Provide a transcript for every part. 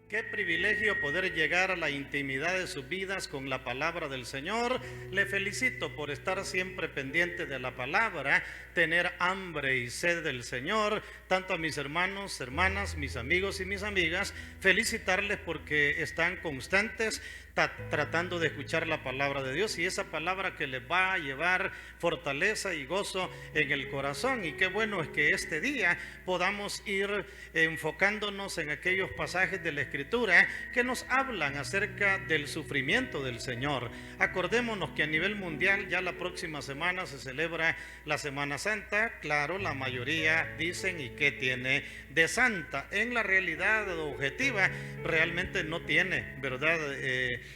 Qué privilegio poder llegar a la intimidad de sus vidas con la palabra del Señor. Le felicito por estar siempre pendiente de la palabra, tener hambre y sed del Señor. Tanto a mis hermanos, hermanas, mis amigos y mis amigas, felicitarles porque están constantes tratando de escuchar la palabra de Dios, y esa palabra que les va a llevar fortaleza y gozo en el corazón. Y qué bueno es que este día podamos ir enfocándonos en aquellos pasajes de la Escritura que nos hablan acerca del sufrimiento del Señor. Acordémonos que a nivel mundial ya la próxima semana se celebra la Semana Santa. Claro, la mayoría dicen: ¿y qué tiene de santa? En la realidad objetiva realmente no tiene, ¿verdad?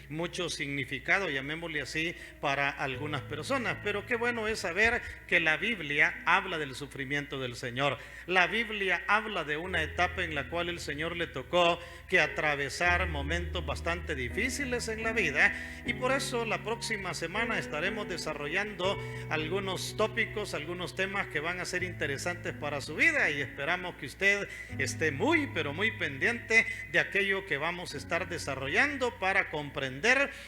Mucho significado, llamémosle así, para algunas personas. Pero qué bueno es saber que la Biblia habla del sufrimiento del Señor. La Biblia habla de una etapa en la cual el Señor le tocó que atravesar momentos bastante difíciles en la vida, y por eso la próxima semana estaremos desarrollando algunos tópicos, algunos temas que van a ser interesantes para su vida, y esperamos que usted esté muy, pero muy pendiente de aquello que vamos a estar desarrollando para comprender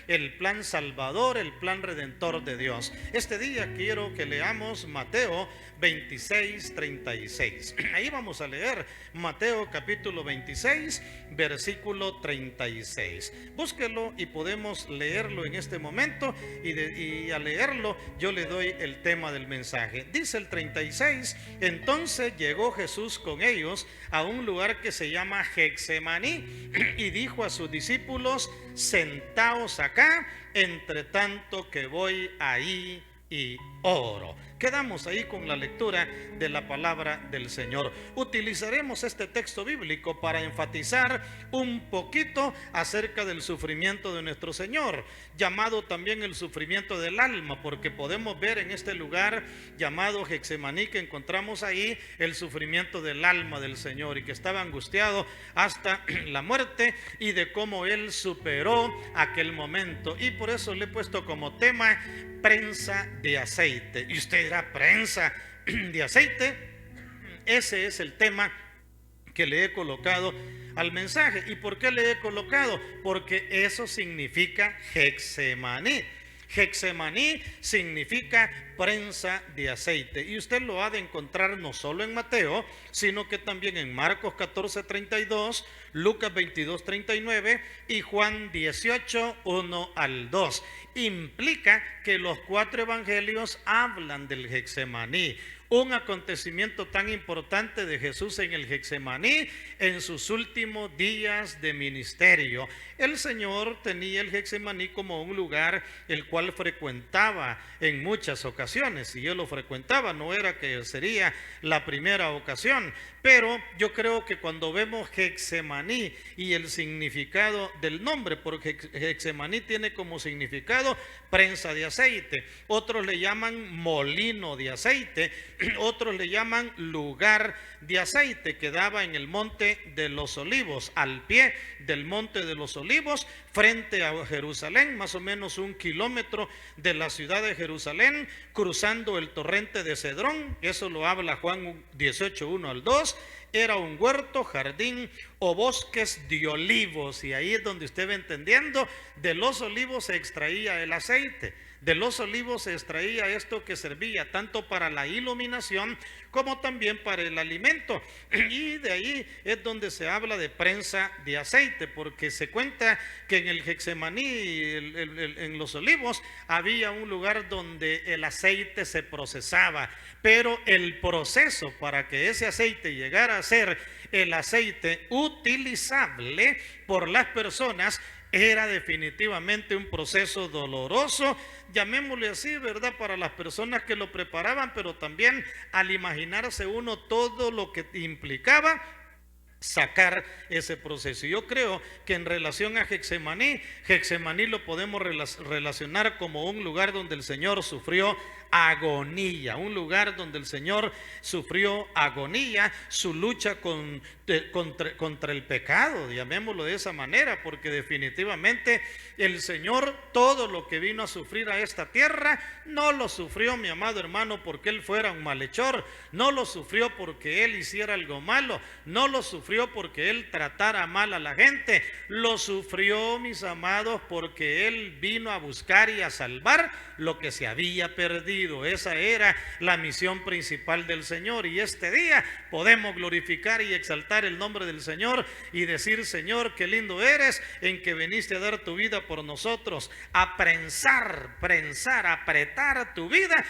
el plan salvador, el plan redentor de Dios. Este día quiero que leamos Mateo 26:36. Ahí vamos a leer Mateo capítulo 26, versículo 36. Búsquelo y podemos leerlo en este momento, y al leerlo yo le doy el tema del mensaje. Dice el 36: entonces llegó Jesús con ellos a un lugar que se llama Getsemaní y dijo a sus discípulos: sentaos acá, entre tanto que voy ahí y oro. Quedamos ahí con la lectura de la palabra del Señor. Utilizaremos este texto bíblico para enfatizar un poquito acerca del sufrimiento de nuestro Señor, llamado también el sufrimiento del alma, porque podemos ver en este lugar llamado Getsemaní que encontramos ahí el sufrimiento del alma del Señor, y que estaba angustiado hasta la muerte, y de cómo Él superó aquel momento. Y por eso le he puesto como tema prensa de aceite. Y usted dirá: prensa de aceite. Ese es el tema que le he colocado al mensaje. ¿Y por qué le he colocado? Porque eso significa Getsemaní. Getsemaní significa prensa de aceite, y usted lo ha de encontrar no solo en Mateo, sino que también en Marcos 14:32, Lucas 22:39 y Juan 18:1-2. Implica que los 4 evangelios hablan del Getsemaní, un acontecimiento tan importante de Jesús en el Getsemaní en sus últimos días de ministerio. El Señor tenía el Getsemaní como un lugar el cual frecuentaba en muchas ocasiones, y Él lo frecuentaba, no era que sería la primera ocasión. Pero yo creo que cuando vemos Getsemaní y el significado del nombre, porque Getsemaní tiene como significado prensa de aceite, otros le llaman molino de aceite, otros le llaman lugar de aceite, que daba en el monte de los olivos, al pie del monte de los olivos, frente a Jerusalén, más o menos 1 kilómetro de la ciudad de Jerusalén, cruzando el torrente de Cedrón. Eso lo habla Juan 18:1-2. Era un huerto, jardín o bosques de olivos, y ahí es donde usted va entendiendo: de los olivos se extraía el aceite, de los olivos se extraía esto que servía tanto para la iluminación como también para el alimento. Y de ahí es donde se habla de prensa de aceite, porque se cuenta que en el Getsemaní, en los olivos, había un lugar donde el aceite se procesaba, pero el proceso para que ese aceite llegara a ser el aceite utilizable por las personas era definitivamente un proceso doloroso, llamémosle así, ¿verdad?, para las personas que lo preparaban, pero también al imaginarse uno todo lo que implicaba sacar ese proceso. Yo creo que en relación a Getsemaní, Getsemaní lo podemos relacionar como un lugar donde el Señor sufrió agonía, un lugar donde el Señor sufrió agonía, su lucha contra el pecado, llamémoslo de esa manera, porque definitivamente el Señor todo lo que vino a sufrir a esta tierra no lo sufrió, mi amado hermano, porque Él fuera un malhechor, no lo sufrió porque Él hiciera algo malo, no lo sufrió porque Él tratara mal a la gente, lo sufrió, mis amados, porque Él vino a buscar y a salvar lo que se había perdido. Esa era la misión principal del Señor, y este día podemos glorificar y exaltar el nombre del Señor y decir: Señor, qué lindo eres en que viniste a dar tu vida por nosotros, a prensar, apretar tu vida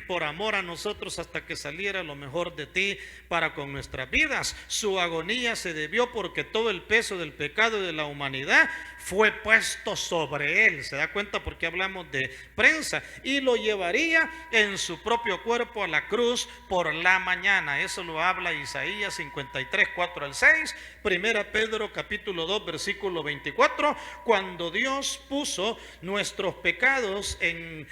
por amor a nosotros hasta que saliera lo mejor de ti para con nuestras vidas. Su agonía se debió porque todo el peso del pecado de la humanidad fue puesto sobre Él. ¿Se da cuenta por qué hablamos de prensa? Y lo llevaría en su propio cuerpo a la cruz por la mañana. Eso lo habla Isaías 53, 4 al 6, Primera Pedro capítulo 2, versículo 24, cuando Dios puso nuestros pecados en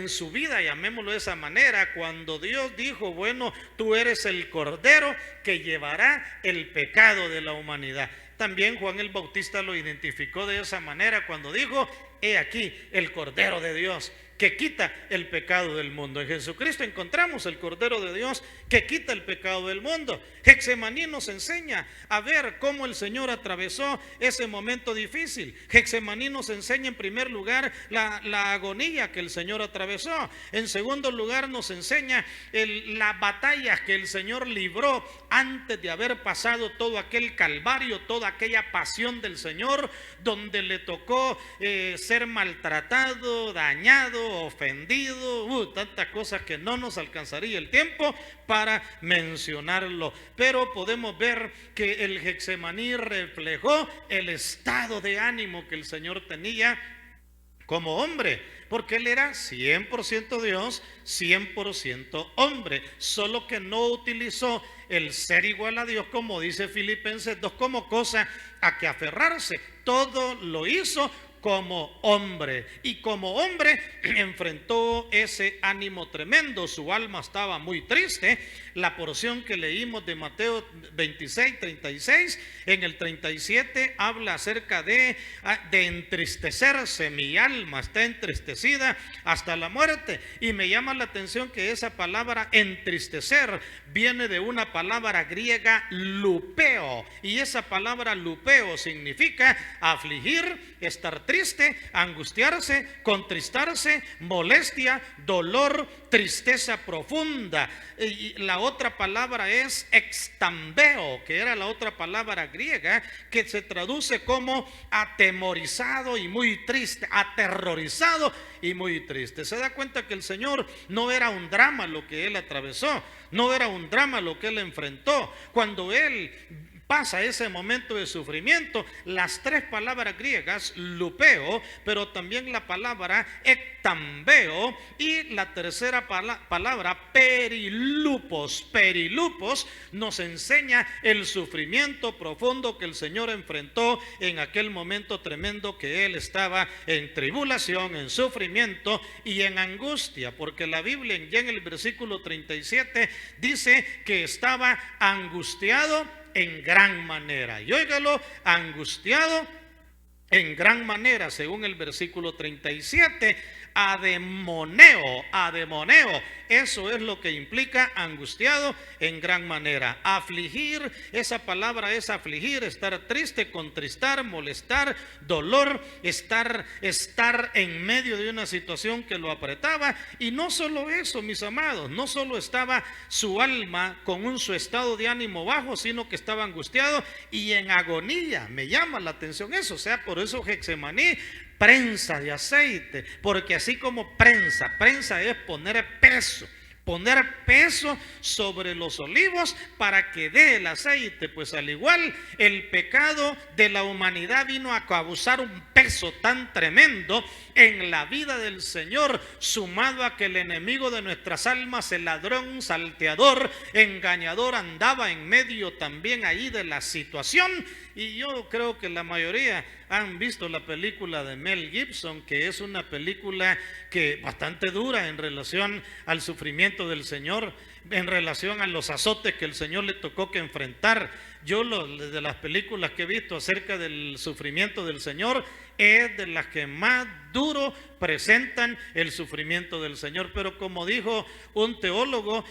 su vida, llamémoslo de esa manera, cuando Dios dijo: bueno, tú eres el Cordero que llevará el pecado de la humanidad. También Juan el Bautista lo identificó de esa manera cuando dijo: he aquí el Cordero de Dios que quita el pecado del mundo. En Jesucristo encontramos el Cordero de Dios que quita el pecado del mundo. Getsemaní nos enseña a ver cómo el Señor atravesó ese momento difícil. Getsemaní nos enseña en primer lugar la agonía que el Señor atravesó. En segundo lugar nos enseña las batallas que el Señor libró antes de haber pasado todo aquel calvario, toda aquella pasión del Señor, donde le tocó ser maltratado, dañado, ofendido, tantas cosas que no nos alcanzaría el tiempo para mencionarlo. Pero podemos ver que el Getsemaní reflejó el estado de ánimo que el Señor tenía como hombre, porque Él era 100% Dios, 100% hombre, solo que no utilizó el ser igual a Dios, como dice Filipenses 2, como cosa a que aferrarse. Todo lo hizo como hombre, y como hombre enfrentó ese ánimo tremendo. Su alma estaba muy triste. La porción que leímos de Mateo 26, 36, en el 37 habla acerca de entristecerse. Mi alma está entristecida hasta la muerte, y me llama la atención que esa palabra entristecer viene de una palabra griega lupeo, y esa palabra lupeo significa afligir, estar triste, angustiarse, contristarse, molestia, dolor, tristeza profunda. Y la otra palabra es extambeo, que era la otra palabra griega que se traduce como atemorizado y muy triste, aterrorizado y muy triste. Se da cuenta que el Señor no era un drama lo que Él atravesó, no era un drama lo que Él enfrentó. Cuando Él pasa ese momento de sufrimiento, las tres palabras griegas, lupeo, pero también la palabra ectambeo, y la tercera palabra perilupos. Perilupos nos enseña el sufrimiento profundo que el Señor enfrentó en aquel momento tremendo que Él estaba en tribulación, en sufrimiento y en angustia, porque la Biblia ya en el versículo 37 dice que estaba angustiado en gran manera. Y óigalo, angustiado en gran manera, según el versículo 37, ademoneo, eso es lo que implica angustiado en gran manera. Afligir, esa palabra es afligir, estar triste, contristar, molestar, dolor, estar en medio de una situación que lo apretaba. Y no solo eso, mis amados, no solo estaba su alma con su estado de ánimo bajo, sino que estaba angustiado y en agonía. Me llama la atención eso, o sea, por eso Getsemaní, prensa de aceite, porque así como prensa es poner peso sobre los olivos para que dé el aceite. Pues al igual el pecado de la humanidad vino a causar un peso peso tan tremendo en la vida del Señor, sumado a que el enemigo de nuestras almas, el ladrón, salteador, engañador, andaba en medio también ahí de la situación. Y yo creo que la mayoría han visto la película de Mel Gibson, que es una película que bastante dura en relación al sufrimiento del Señor, en relación a los azotes que el Señor le tocó que enfrentar. Yo de las películas que he visto acerca del sufrimiento del Señor, es de las que más duro presentan el sufrimiento del Señor. Pero como dijo un teólogo,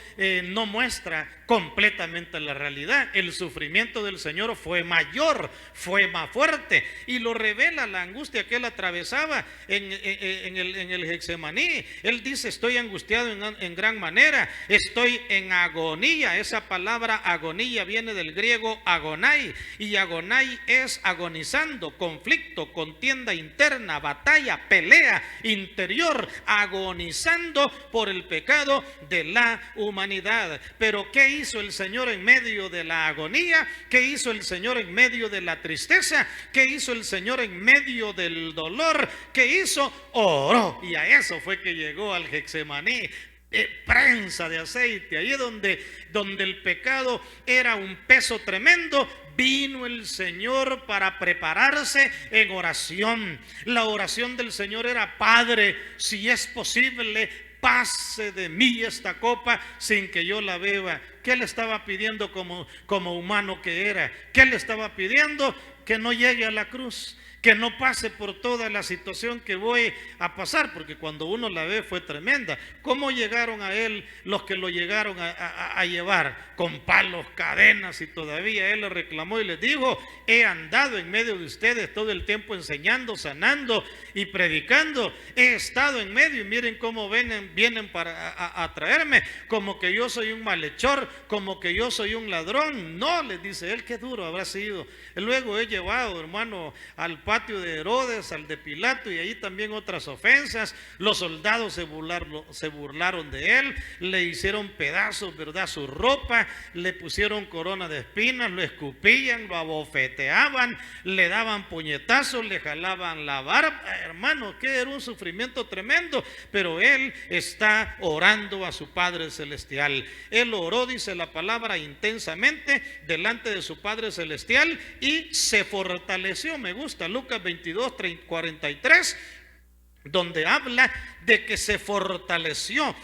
no muestra completamente la realidad. El sufrimiento del Señor fue mayor, fue más fuerte, y lo revela la angustia que él atravesaba en el Getsemaní. Él dice: estoy angustiado en gran manera, estoy en agonía. Esa palabra agonía viene del griego agonai, y agonai es agonizando, conflicto, contienda interna, batalla, pelea interior, agonizando por el pecado de la humanidad. Pero ¿qué hizo el Señor en medio de la agonía? ¿Qué hizo el Señor en medio de la tristeza? ¿Qué hizo el Señor en medio del dolor? ¿Qué hizo? Oró, y a eso fue que llegó al Getsemaní. Prensa de aceite, ahí es donde el pecado era un peso tremendo. Vino el Señor para prepararse en oración. La oración del Señor era: Padre, si es posible, pase de mí esta copa sin que yo la beba. ¿Qué le estaba pidiendo como humano que era? ¿Qué le estaba pidiendo? Que no llegue a la cruz, que no pase por toda la situación que voy a pasar, porque cuando uno la ve fue tremenda. ¿Cómo llegaron a él los que lo llegaron a llevar? Con palos, cadenas, y todavía él le reclamó y les dijo: he andado en medio de ustedes todo el tiempo enseñando, sanando y predicando. He estado en medio, y miren cómo vienen a traerme, como que yo soy un malhechor, como que yo soy un ladrón. No, les dice él, qué duro habrá sido. Luego he llevado, hermano, al patio de Herodes, al de Pilato, y ahí también otras ofensas. Los soldados se burlaron de él, le hicieron pedazos, ¿verdad?, su ropa, le pusieron corona de espinas, lo escupían, lo abofeteaban, le daban puñetazos, le jalaban la barba. Hermano, que era un sufrimiento tremendo, pero él está orando a su Padre Celestial. Él oró, dice la palabra, intensamente delante de su Padre Celestial, y se fortaleció. Me gusta Lucas 22, 43, donde habla de que se fortaleció,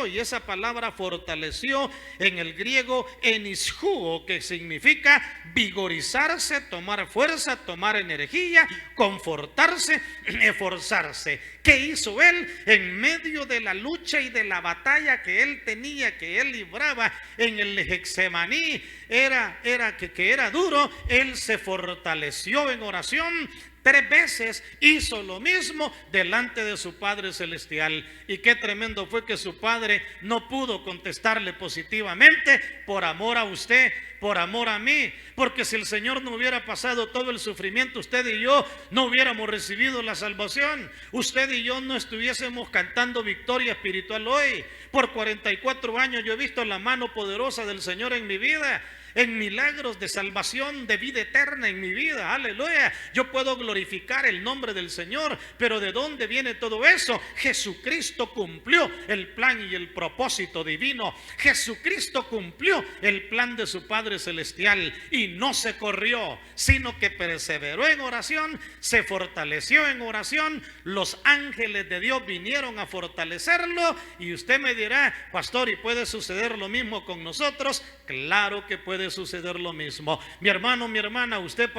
y esa palabra fortaleció en el griego enishuo, que significa vigorizarse, tomar fuerza, tomar energía, confortarse, esforzarse. ¿Qué hizo él en medio de la lucha y de la batalla que él tenía, que él libraba en el Getsemaní? Que era duro. Él se fortaleció en oración. 3 veces hizo lo mismo delante de su Padre Celestial. Y qué tremendo fue que su Padre no pudo contestarle positivamente por amor a usted, por amor a mí. Porque si el Señor no hubiera pasado todo el sufrimiento, usted y yo no hubiéramos recibido la salvación. Usted y yo no estuviésemos cantando victoria espiritual hoy. Por 44 años yo he visto la mano poderosa del Señor en mi vida, en milagros de salvación, de vida eterna en mi vida. Aleluya. Yo puedo glorificar el nombre del Señor, pero ¿de dónde viene todo eso? Jesucristo cumplió el plan y el propósito divino. Jesucristo cumplió el plan de su Padre Celestial, y no se corrió, sino que perseveró en oración, se fortaleció en oración. Los ángeles de Dios vinieron a fortalecerlo. Y usted me dirá: pastor, ¿y puede suceder lo mismo con nosotros? Claro que puede suceder lo mismo. Mi hermano, mi hermana, usted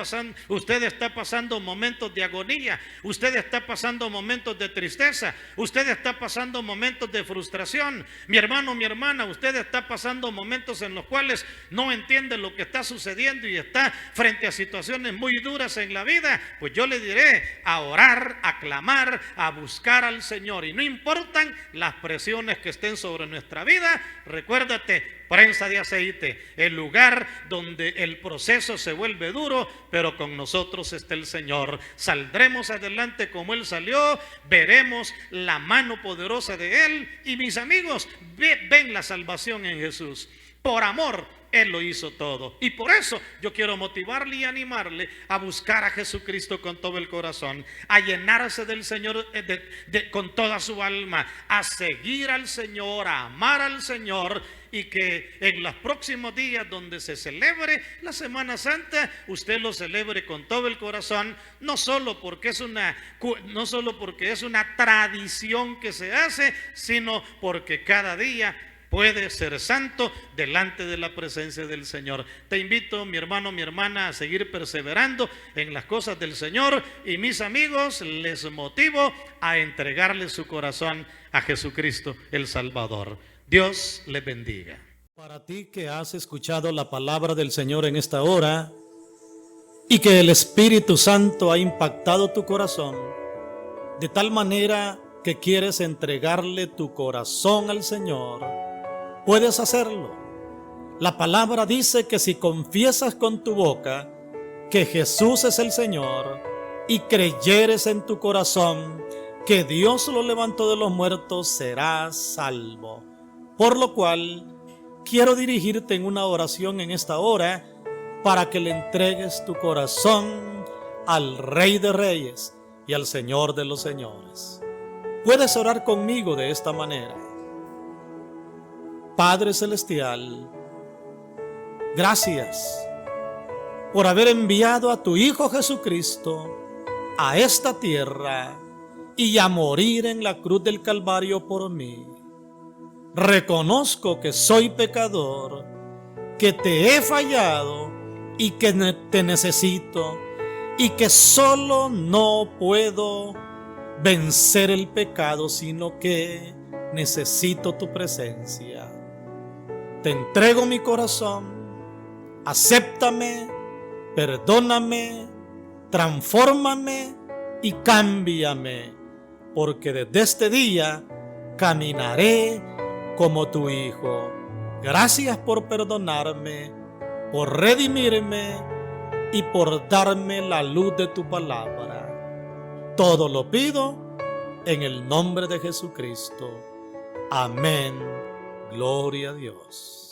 está pasando momentos de agonía, usted está pasando momentos de tristeza, usted está pasando momentos de frustración. Mi hermano, mi hermana, usted está pasando momentos en los cuales no entiende lo que está sucediendo y está frente a situaciones muy duras en la vida. Pues yo le diré: a orar, a clamar, a buscar al Señor, y no importan las presiones que estén sobre nuestra vida. Recuérdate, prensa de aceite, el lugar donde el proceso se vuelve duro, pero con nosotros está el Señor. Saldremos adelante como Él salió, veremos la mano poderosa de Él. Y mis amigos, ven la salvación en Jesús. Por amor, Él lo hizo todo. Y por eso yo quiero motivarle y animarle a buscar a Jesucristo con todo el corazón, a llenarse del Señor con toda su alma, a seguir al Señor, a amar al Señor, y que en los próximos días donde se celebre la Semana Santa, usted lo celebre con todo el corazón, no solo porque es una tradición que se hace, sino porque cada día puede ser santo delante de la presencia del Señor. Te invito, mi hermano, mi hermana, a seguir perseverando en las cosas del Señor, y mis amigos, les motivo a entregarle su corazón a Jesucristo el Salvador. Dios les bendiga. Para ti que has escuchado la palabra del Señor en esta hora y que el Espíritu Santo ha impactado tu corazón de tal manera que quieres entregarle tu corazón al Señor, puedes hacerlo. La palabra dice que si confiesas con tu boca que Jesús es el Señor y creyeres en tu corazón que Dios lo levantó de los muertos, serás salvo. Por lo cual, quiero dirigirte en una oración en esta hora para que le entregues tu corazón al Rey de Reyes y al Señor de los Señores. Puedes orar conmigo de esta manera. Padre Celestial, gracias por haber enviado a tu Hijo Jesucristo a esta tierra y a morir en la cruz del Calvario por mí. Reconozco que soy pecador, que te he fallado y que te necesito, y que solo no puedo vencer el pecado, sino que necesito tu presencia. Te entrego mi corazón, acéptame, perdóname, transfórmame y cámbiame, porque desde este día caminaré como tu Hijo. Gracias por perdonarme, por redimirme y por darme la luz de tu palabra. Todo lo pido en el nombre de Jesucristo. Amén. Gloria a Dios.